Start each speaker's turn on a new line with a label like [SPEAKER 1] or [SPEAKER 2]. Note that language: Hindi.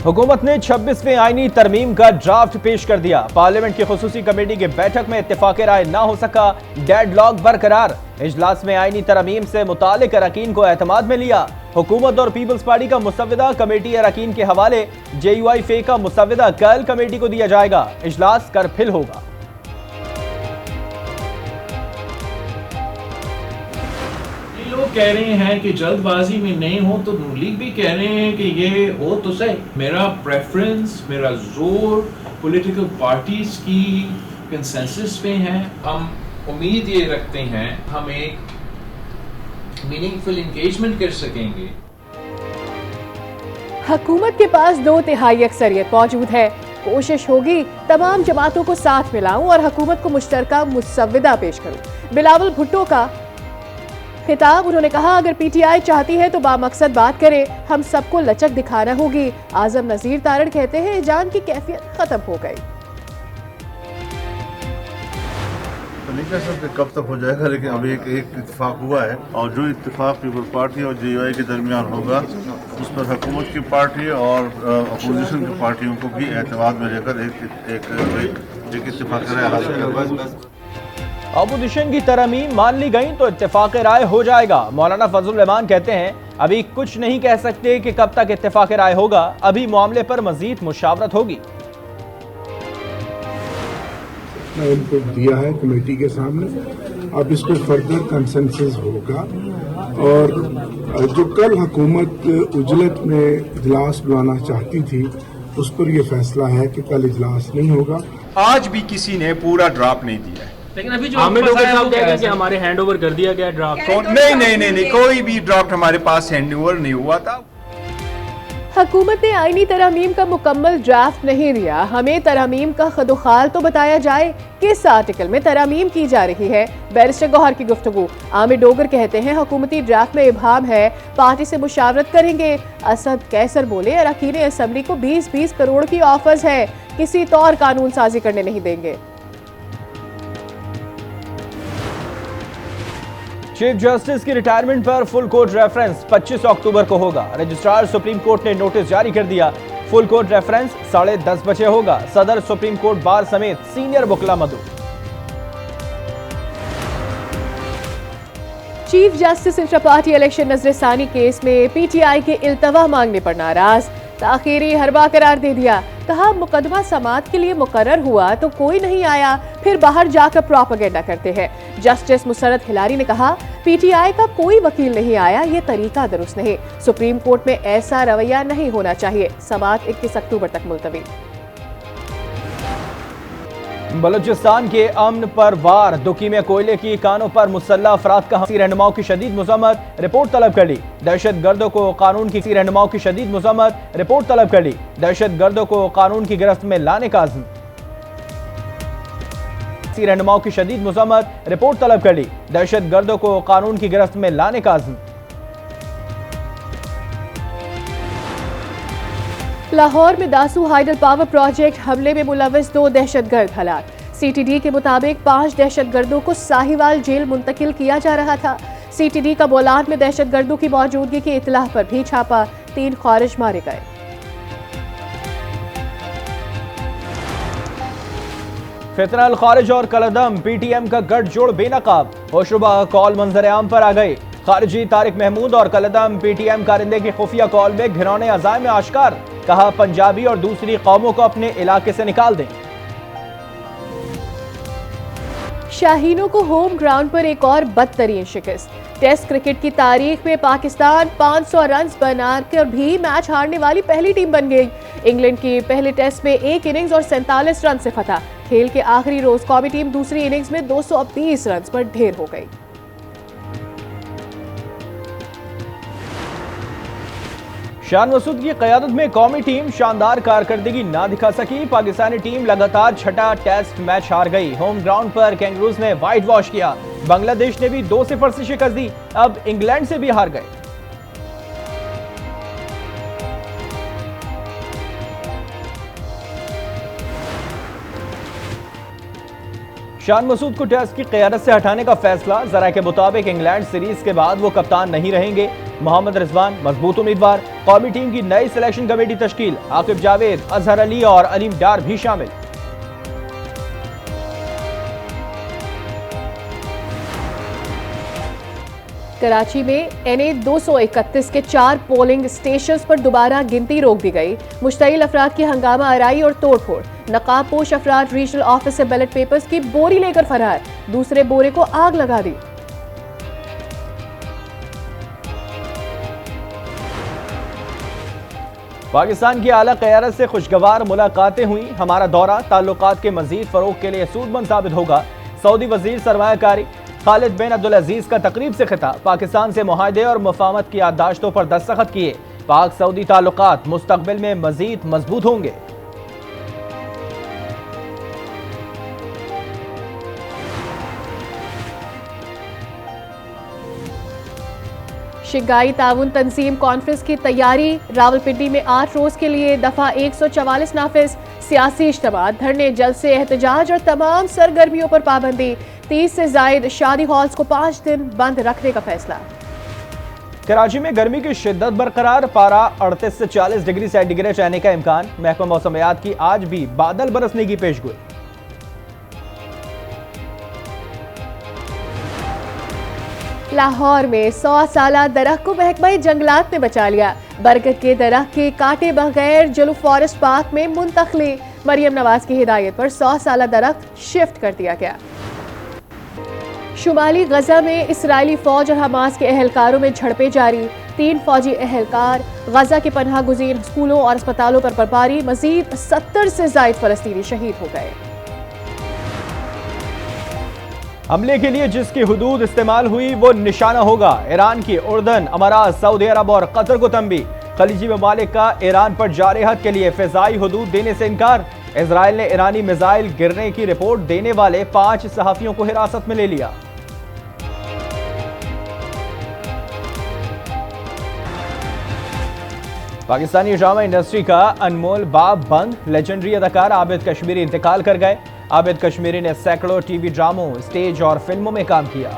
[SPEAKER 1] हुकूमत ने 26वें आईनी तरमीम का ड्राफ्ट पेश कर दिया। पार्लियामेंट की खुसूसी कमेटी की बैठक में इत्तेफाक राय ना हो सका, डेडलॉक बरकरार। इजलास में आईनी तरमीम से मुतालिक अरकान को एतमाद में लिया। हुकूमत और पीपल्स पार्टी का मुसव्विदा कमेटी अरकान के हवाले। JUI फे का मुसव्विदा कल कमेटी को दिया जाएगा। इजलास कर फिल होगा।
[SPEAKER 2] लोग कह रहे हैं कि जल्दबाजी में नहीं हो, तो नून लीग भी कह रहे हैं कि ये हो तो सही। मेरा प्रेफरेंस, मेरा जोर पॉलिटिकल पार्टीज की कंसेंसस पे है। हम उम्मीद ये रखते हैं हम एक मीनिंगफुल एंगेजमेंट कर सकेंगे।
[SPEAKER 3] हुकूमत के पास 2/3 अक्सरियत मौजूद है। कोशिश होगी तमाम जमातों को साथ मिलाऊं और हुकूमत को मुश्तरका मुसव्विदा पेश करूं। बिलावल भुट्टो का खिताब। उन्होंने कहा, अगर PTI चाहती है तो बामकसद बात करे, हम सबको लचक दिखाना होगी। आजम नजीर तारड़ कहते हैं, जान की कैफियत खत्म हो गई।
[SPEAKER 4] तो नहीं कह सकते कब तक हो जाएगा, लेकिन अभी एक इत्तेफाक हुआ है और जो इत्तेफाक पीपल पार्टी और JUI के दरमियान होगा उस पर हुकूमत की पार्टी और अपोजिशन की पार्टियों को भी एतमाद में लेकर एक इत्तेफाक राय हासिल करवाएगा।
[SPEAKER 1] अपोजिशन की तरमीम मान ली गई तो इत्तेफाक राय हो जाएगा। मौलाना फजलुर रहमान कहते हैं, अभी कुछ नहीं कह सकते कि कब तक इत्तेफाक राय होगा, अभी मामले पर मजीद मुशावरत होगी।
[SPEAKER 5] इनपुट दिया है कमेटी के सामने, अब इसको फर्दर कंसेंसस होगा और जो कल हुकूमत उजलत में इजलास बुलाना चाहती थी उस पर यह फैसला है कि कल इजलास नहीं होगा।
[SPEAKER 6] आज भी किसी ने पूरा ड्राफ्ट नहीं दिया है,
[SPEAKER 7] लेकिन अभी जो आमिर डॉक्टर साहब कह रहे हैं कि हमारे हैंडओवर कर दिया गया ड्राफ्ट।
[SPEAKER 6] नहीं, कोई भी ड्राफ्ट हमारे पास हैंडओवर नहीं हुआ था।
[SPEAKER 3] हुकूमत ने आईनी तरमीम का मुकम्मल ड्राफ्ट नहीं दिया। हमें तरमीम का खदोखाल तो बताया जाए, किस आर्टिकल में तरमीम की जा रही है। बैरिस्टर गौहर की गुफ्तगू। आमिर डोगर कहते हैं, हुकूमती ड्राफ्ट में इबाम है, पार्टी से मुशावरत करेंगे। असद कैसर बोले, अरकान असम्बली को 20-20 करोड़ की ऑफर्स है, किसी तौर कानून साजी करने नहीं देंगे।
[SPEAKER 1] चीफ जस्टिस की रिटायरमेंट पर फुल कोर्ट रेफरेंस 25 अक्टूबर को होगा। रजिस्ट्रार सुप्रीम कोर्ट ने नोटिस जारी कर दिया। फुल कोर्ट रेफरेंस 10:30 बजे होगा। सदर सुप्रीम कोर्ट बार समेत सीनियर वकील मदऊ।
[SPEAKER 3] Chief justice intra party election नजरसानी केस में PTI के इल्तवा मांगने पर नाराज। ताखीरी हरबा करार दे दिया। कहा, मुकदमा समाअत के लिए मुकर्रर हुआ तो कोई नहीं आया, फिर बाहर जाकर प्रोपेगेंडा करते हैं। जस्टिस मुसर्रत हिलारी ने कहा, PTI का कोई वकील नहीं आया, ये तरीका दुरुस्त नहीं। सुप्रीम कोर्ट में ऐसा रवैया नहीं होना चाहिए। समाअत 21 अक्टूबर तक मुलतवी।
[SPEAKER 1] बलूचिस्तान के अमन पर वार। दुकी में कोयले की कानों पर मुसल्लह अफराद का रहनुमाओं की शदीद मजम्मत, रिपोर्ट तलब कर ली। दहशत गर्दों को कानून की रहनुमाओं की शदीद मजम्मत, रिपोर्ट तलब कर ली। दहशत गर्दों को कानून की गिरफ्त में लाने का अज़्म। रहनुमाओं की शदीद मजम्मत, रिपोर्ट तलब कर ली। दहशत गर्दों को कानून की गिरफ्त में लाने का अज़्म।
[SPEAKER 3] लाहौर में दासू हाइडल पावर प्रोजेक्ट हमले में मुलविस 2 दहशतगर्द हलाक। CTD के मुताबिक 5 दहशतगर्दों को साहिवाल जेल मुंतकिल किया जा रहा था। CTD का बोलान में दहशतगर्दों की मौजूदगी की इतलाह पर भी छापा। 3 खारिज मारे गए।
[SPEAKER 1] फितना अल खारिज और कलदम PTM का गठजोड़ बेनकाब। होशरुबा कॉल मंजर आम पर आ गए। खारिजी तारिक महमूद और कलदम PTM कारिंदे की खुफिया कॉल में घिनौने अज़ाइम आश्कार। कहा, पंजाबी और दूसरी कौमों को अपने इलाके से निकाल दें।
[SPEAKER 3] शाहीनों को होम ग्राउंड पर एक और बदतरीन शिकस्त। टेस्ट क्रिकेट की तारीख में पाकिस्तान 500 रन बनाकर भी मैच हारने वाली पहली टीम बन गई। इंग्लैंड की पहले टेस्ट में 1 इनिंग्स और 47 रन से फतह। खेल के आखिरी रोज कौमी टीम दूसरी इनिंग्स में 220 रन पर ढेर हो गई।
[SPEAKER 1] शान मसूद की क़यादत में कौमी टीम शानदार कारकर्दगी ना दिखा सकी। पाकिस्तानी टीम लगातार छठा टेस्ट मैच हार गई। होम ग्राउंड पर कैंगरूज ने व्हाइट वॉश किया। बांग्लादेश ने भी 2-0 से शिकस्त दी। अब इंग्लैंड से भी हार गए। शान मसूद को टेस्ट की क़यादत से हटाने का फैसला। ज़राए के मुताबिक इंग्लैंड सीरीज के बाद वो कप्तान नहीं रहेंगे। मोहम्मद रिजवान मजबूत उम्मीदवार। कौमी टीम की नई सिलेक्शन कमेटी तश्कील। आकिब जावेद, अजहर अली और अलीम डार भी शामिल।
[SPEAKER 3] कराची में NA 231 के 4 पोलिंग स्टेशंस पर दोबारा गिनती रोक दी गई। मुश्तइल अफराद की हंगामा आराई और तोड़फोड़। नकाबपोश अफराद रीजनल ऑफिस से बैलेट पेपर्स की बोरी लेकर फरार। दूसरे बोरे को आग लगा दी।
[SPEAKER 1] पाकिस्तान की आला क़यादत से खुशगवार मुलाकातें हुई। हमारा दौरा ताल्लुकात के मजीद फरोग के लिए सूदमंद साबित होगा। सऊदी वजीर सरमायाकारी खालिद बिन अब्दुल अजीज का तकरीब से खिताब। पाकिस्तान से मुआहदे और मुफाहमत की याददाश्तों पर दस्तखत किए। पाक सऊदी ताल्लुकात मुस्तकबिल में मजीद मजबूत होंगे।
[SPEAKER 3] शिंगाई ताउन तंजीम कॉन्फ्रेंस की तैयारी। रावलपिंडी में 8 रोज के लिए दफा 144 नाफिज। सियासी इज्तिमात, धरने, जलसे, एहतजाज और तमाम सरगर्मियों पर पाबंदी। 30 से जायद शादी हॉल्स को 5 दिन बंद रखने का फैसला।
[SPEAKER 1] कराची में गर्मी की शिद्दत बरकरार। पारा 38 से 40 डिग्री सेंटीग्रेड रहने का इम्कान। महकमा मौसमियात की आज भी बादल बरसने की पेशगोई।
[SPEAKER 3] लाहौर में 100 साला दरख्त को महकमा जंगलात ने बचा लिया। बरगद के दरख्त के काटे बगैर जलू फॉरेस्ट पार्क में मुंतकली। मरियम नवाज की हिदायत पर 100 साला दरख्त शिफ्ट कर दिया गया। शुमाली गजा में इसराइली फौज और हमास के अहलकारों में झड़पें जारी। 3 फौजी अहलकार गजा के पनाह गुज़ीर स्कूलों और अस्पतालों पर बमबारी। मजीद 70 से जायद फलस्तीनी शहीद हो गए।
[SPEAKER 1] हमले के लिए जिसकी हुदूद इस्तेमाल हुई वो निशाना होगा। ईरान की उर्दन, अमारात, सऊदी अरब और कतर को तंबी। खलीजी ममालिक का ईरान पर जारी हद के लिए फिजाई हुदूद देने से इनकार। इजराइल ने ईरानी मिसाइल गिरने की रिपोर्ट देने वाले 5 सहाफियों को हिरासत में ले लिया। पाकिस्तानी ड्रामा इंडस्ट्री का अनमोल बाब बंद। लेजेंडरी अदाकार आबिद कश्मीरी इंतकाल कर गए। आबिद कश्मीरी ने सैकड़ों टीवी ड्रामों, स्टेज और फिल्मों में काम किया।